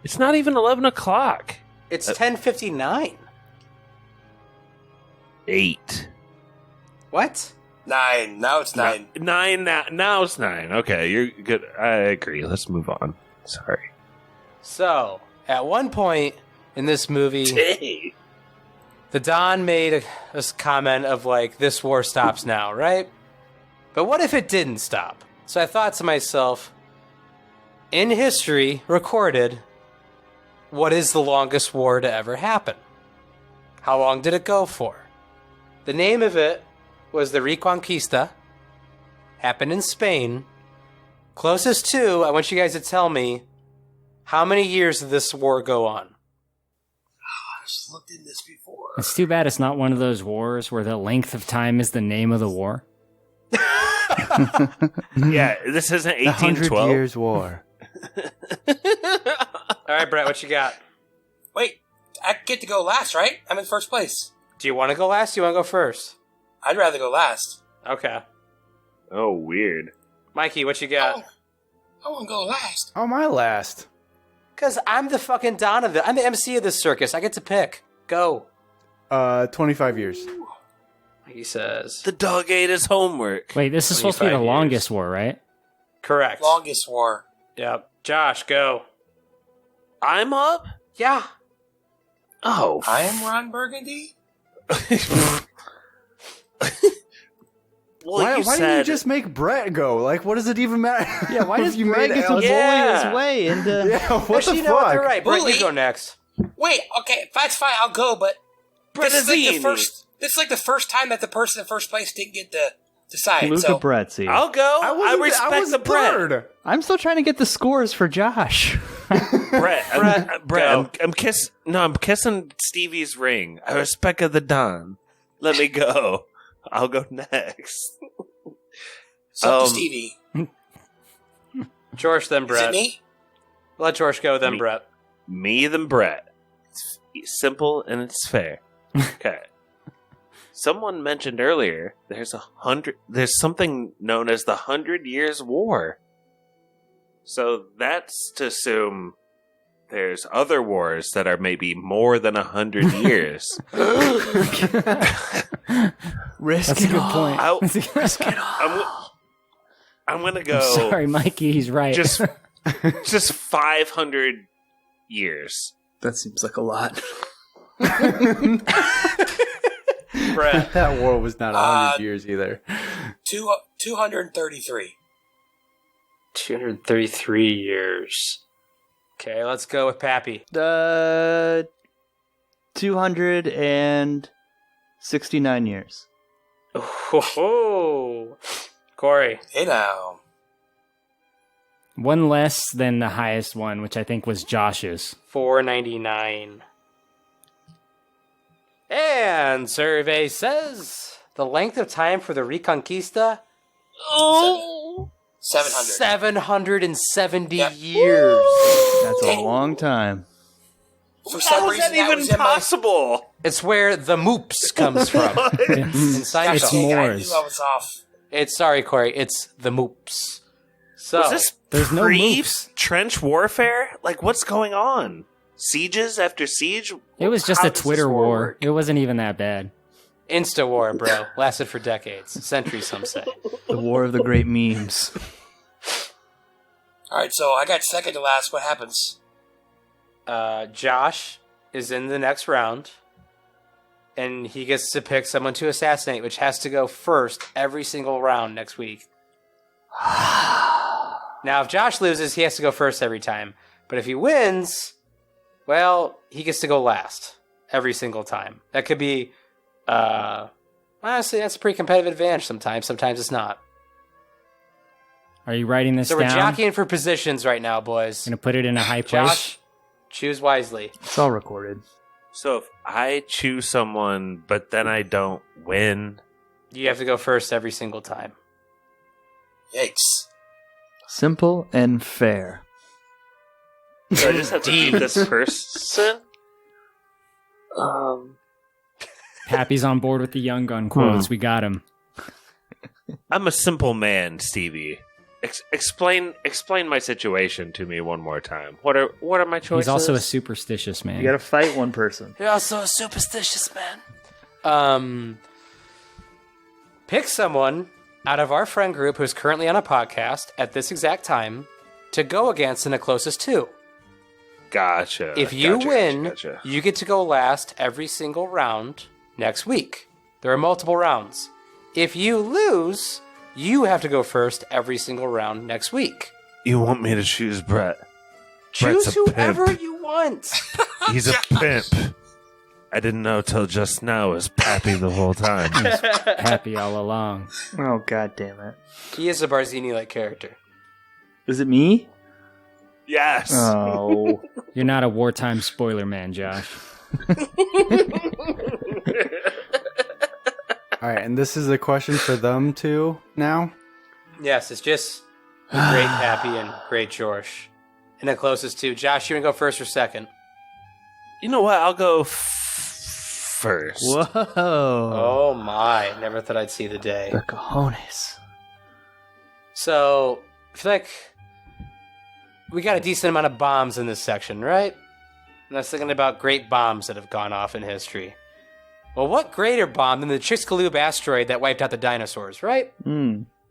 It's not even 11 o'clock. It's 10:59. 8. What? 9. Now it's 9. 9 now it's 9. Okay, you're good. I agree. Let's move on. Sorry. So, at one point in this movie, Hey. the Don made a comment of this war stops now, right? But what if it didn't stop? So I thought to myself, in history, recorded, what is the longest war to ever happen? How long did it go for? The name of it was the Reconquista. Happened in Spain. Closest to, I want you guys to tell me, how many years did this war go on? looked in this before. It's too bad it's not one of those wars where the length of time is the name of the war. Yeah, this isn't The 100 1812. Years' War. All right, Brett, what you got? Wait, I get to go last, right? I'm in first place. Do you want to go last? Do you want to go first? I'd rather go last. Okay. Oh, weird. Mikey, what you got? I want to go last. Oh, my last. Because I'm the fucking Don of I'm the MC of this circus. I get to pick. Go. 25 years. He says. The dog ate his homework. Wait, this is supposed to be the 25 years. longest war, right? Correct. Longest war. Yep. Josh, go. I'm up? Yeah. Oh. I am Ron Burgundy? Well, Why you didn't you just make Brett go? Like, what does it even matter? Yeah, why does you Brett made get to bully Yeah. his way into... Yeah, what Actually, the you know what? fuck? They're right. Brett, Bully? you go next. Wait, okay, that's fine, I'll go, but this is like the Brettazzini. first. This is like the first time that the person in first place didn't get to decide. Luca So Bretzi. I'll go. I respect was the Brett. third. I'm still trying to get the scores for Josh. Brett, go. I'm kissing Stevie's ring. I respect the Don. Let me go. I'll go next. it's up to Stevie. George, then Is it Brett. me? Let George go, then Me. Brett. Me then Brett. It's simple and it's fair. Okay. Someone mentioned earlier there's something known as the 100 Years' War. So that's to assume there's other wars that are maybe more than 100 years. Risk That's a it good all. point. I'll- Risk it all. I'm gonna go Sorry, Mikey, he's right. just 500 years. That seems like a lot. Brett. That war was not 100 years either. 233. 233 years. Okay, let's go with Pappy. 269 years. Oh, Corey. Hey now. One less than the highest one, which I think was Josh's. 499. And survey says the length of time for the Reconquista, 700. 770 Yep. years. That's a long time. For some How is reason, that even was in my- possible? It's where the moops comes from. In It's Seinfeld. Dang, I Moors. knew I was off. It's sorry, Corey. It's the moops. So Was this There's no moves. trench warfare? Like, what's going on? Sieges after siege? It was just How a does this Twitter war. work? It wasn't even that bad. Insta war, bro. Lasted for decades, centuries, some say. The war of the great memes. Alright, so I got second to last. What happens? Josh is in the next round, and he gets to pick someone to assassinate, which has to go first every single round next week. Now, if Josh loses, he has to go first every time. But if he wins, well, he gets to go last every single time. That could be, honestly, that's a pretty competitive advantage sometimes. Sometimes it's not. Are you writing this So we're down? jockeying for positions right now, boys. Gonna put it in a high place. Josh, choose wisely. It's all recorded. So if I choose someone, but then I don't win, You have to go first every single time. Yikes. Simple and fair. so I just have to keep this person? Pappy's on board with the young gun quotes. We got him. I'm a simple man, Stevie. Explain my situation to me one more time. What are my choices? He's also a superstitious man. You gotta fight one person. You're also a superstitious man. Pick someone out of our friend group who's currently on a podcast at this exact time to go against in the closest two. Gotcha. If you Gotcha, win, gotcha. you get to go last every single round next week. There are multiple rounds. If you lose, you have to go first every single round next week. You want me to choose Brett? Choose Brett's a pimp. whoever you want. He's a pimp. I didn't know till just now it was Pappy the whole time. Pappy all along. Oh, god damn it. He is a Barzini-like character. Is it me? Yes. Oh. You're not a wartime spoiler man, Josh. All right, and this is a question for them too now? Yes, it's just the great Pappy and great George. And then closest to Josh, you want to go first or second? You know what? I'll go first. Whoa. Oh my, never thought I'd see the day. The cojones. So, I feel like we got a decent amount of bombs in this section, right? And I was thinking about great bombs that have gone off in history. Well, what greater bomb than the Chicxulub asteroid that wiped out the dinosaurs, right?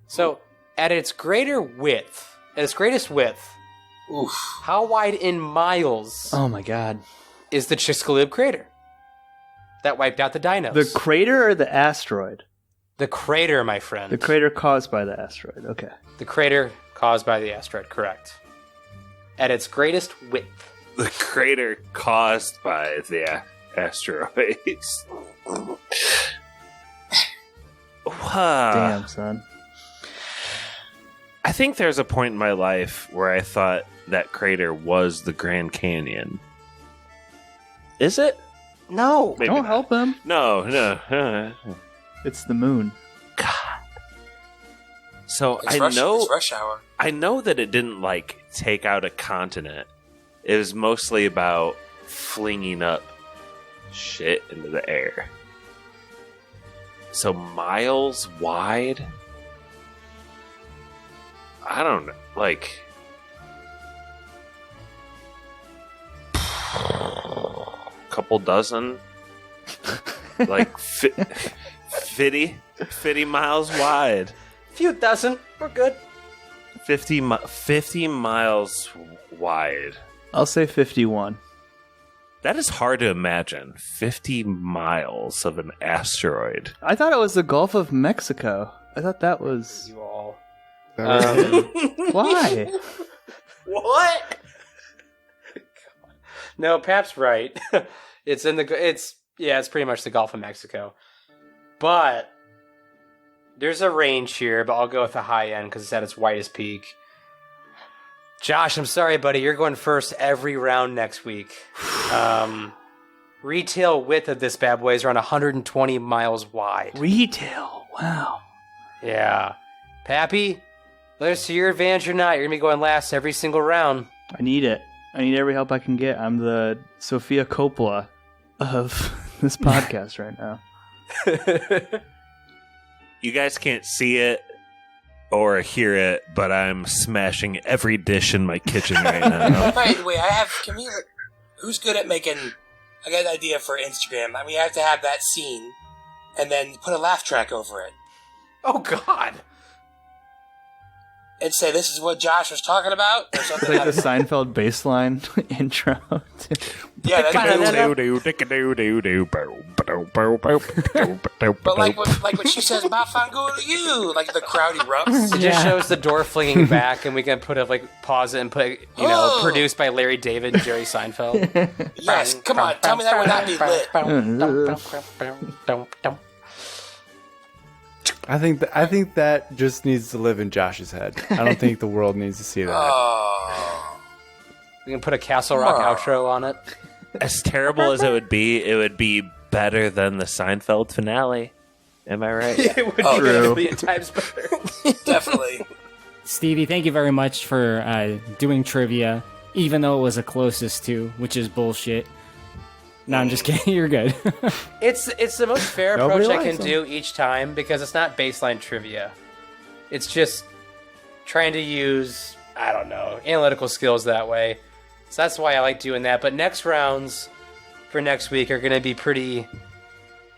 So, at its greater width, at its greatest width, Oof. how wide in miles Oh my god. is the Chicxulub crater that wiped out the dinos? The crater or the asteroid? The crater, my friend. The crater caused by the asteroid. Okay. The crater caused by the asteroid, correct. At its greatest width. The crater caused by the asteroids. Damn, son. I think there's a point in my life where I thought that crater was the Grand Canyon. Is it? No. Maybe Don't not. help him. No. It's the moon. So It's rush hour. I know that it didn't take out a continent. It was mostly about flinging up shit into the air. So miles wide? I don't know. Couple dozen? 50 miles wide. Few dozen. We're good. 50 miles wide. I'll say 51. That is hard to imagine. 50 miles of an asteroid. I thought it was the Gulf of Mexico. I thought that was... You all. Why? What? No, Pap's right. It's pretty much the Gulf of Mexico. But there's a range here, but I'll go with the high end because it's at its widest peak. Josh, I'm sorry, buddy. You're going first every round next week. Retail width of this bad boy is around 120 miles wide. Retail. Wow. Yeah. Pappy, whether it's to your advantage or not, you're going to be going last every single round. I need it. I need every help I can get. I'm the Sofia Coppola of this podcast right now. You guys can't see it or hear it, but I'm smashing every dish in my kitchen right now. Wait, who's good at making... I got an idea for Instagram. I mean, I have to have that scene and then put a laugh track over it. Oh, God. And say, this is what Josh was talking about? Or something Like the Seinfeld baseline intro. Yeah, that's But like when she says, "Bafangu, like the crowd erupts. It just shows the door flinging back, and we can pause it and put, produced by Larry David and Jerry Seinfeld. Yes, come on, tell me that would not be lit. I think that just needs to live in Josh's head. I don't think the world needs to see that. Oh. We can put a Castle Rock outro on it. As terrible as it would be better than the Seinfeld finale. Am I right? It would be a million times better. Definitely. Stevie, thank you very much for doing trivia, even though it was a closest to, which is bullshit. No, I'm just kidding. You're good. It's the most fair Nobody approach I likes can do each time because it's not baseline trivia. It's just trying to use, I don't know, analytical skills that way. So that's why I like doing that. But next rounds for next week are going to be pretty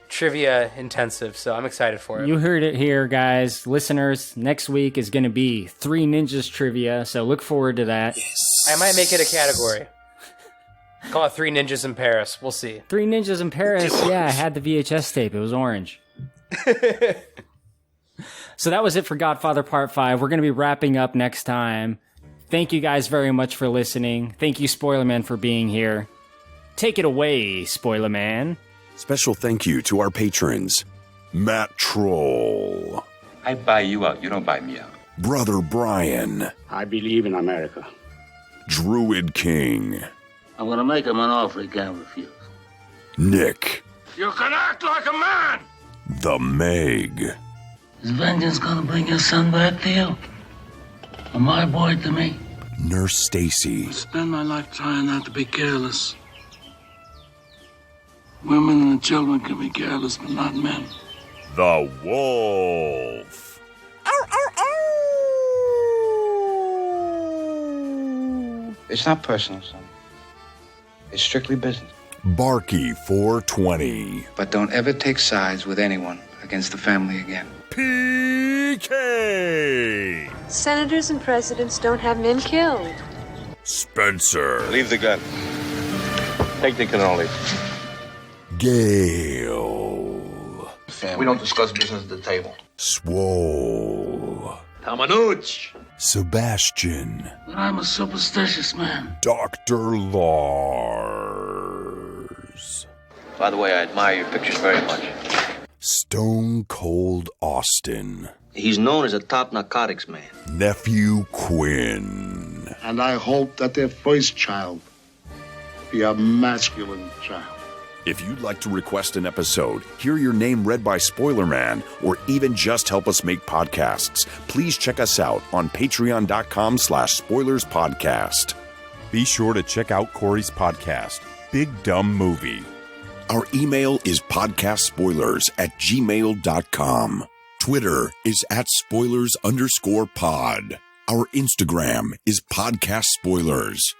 trivia intensive, so I'm excited for it. You heard it here, guys. Listeners, next week is going to be 3 Ninjas trivia, so look forward to that. I might make it a category. Call it 3 Ninjas in Paris. We'll see. 3 Ninjas in Paris. Yeah, I had the VHS tape. It was orange. So that was it for Godfather Part 5. We're going to be wrapping up next time. Thank you guys very much for listening. Thank you, Spoilerman, for being here. Take it away, Spoilerman. Special thank you to our patrons. Matt Troll. I buy you out. You don't buy me out. Brother Brian. I believe in America. Druid King. I'm going to make him an offer he can't refuse. Nick, You can act like a man! the Meg, Is vengeance gonna bring your son back to you? Or my boy to me? Nurse Stacy, I spend my life trying not to be careless. Women and children can be careless, but not men. the Wolf, It's not personal, son. It's strictly business. Barky 420, But don't ever take sides with anyone against the family again. PK, Senators and presidents don't have men killed. Spencer, Leave the gun. Take the cannoli. Gale, We don't discuss business at the table. Swole, Tamanouch. Sebastian, But I'm a superstitious man. Dr. Lars, By the way, I admire your pictures very much. Stone Cold Austin, He's known as a top narcotics man. Nephew Quinn, And I hope that their first child be a masculine child. If you'd like to request an episode, hear your name read by Spoilerman, or even just help us make podcasts, please check us out on patreon.com/spoilerspodcast. Be sure to check out Corey's podcast, Big Dumb Movie. Our email is podcastspoilers@gmail.com. Twitter is @spoilers_pod. Our Instagram is Podcast Spoilers.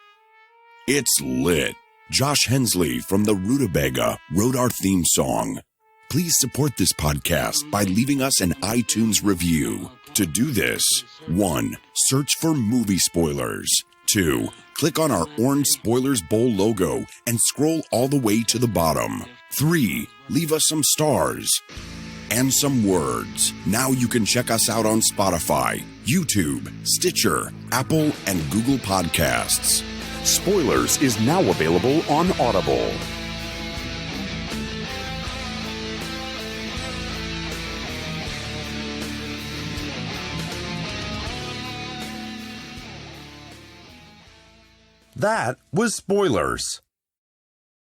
It's lit. Josh Hensley from the Rutabaga wrote our theme song. Please support this podcast by leaving us an iTunes review. To do this, 1. Search for Movie Spoilers. 2. Click on our orange Spoilers Bowl logo and scroll all the way to the bottom. 3. Leave us some stars and some words. Now you can check us out on Spotify, YouTube, Stitcher, Apple, and Google Podcasts. Spoilers is now available on Audible. That was Spoilers.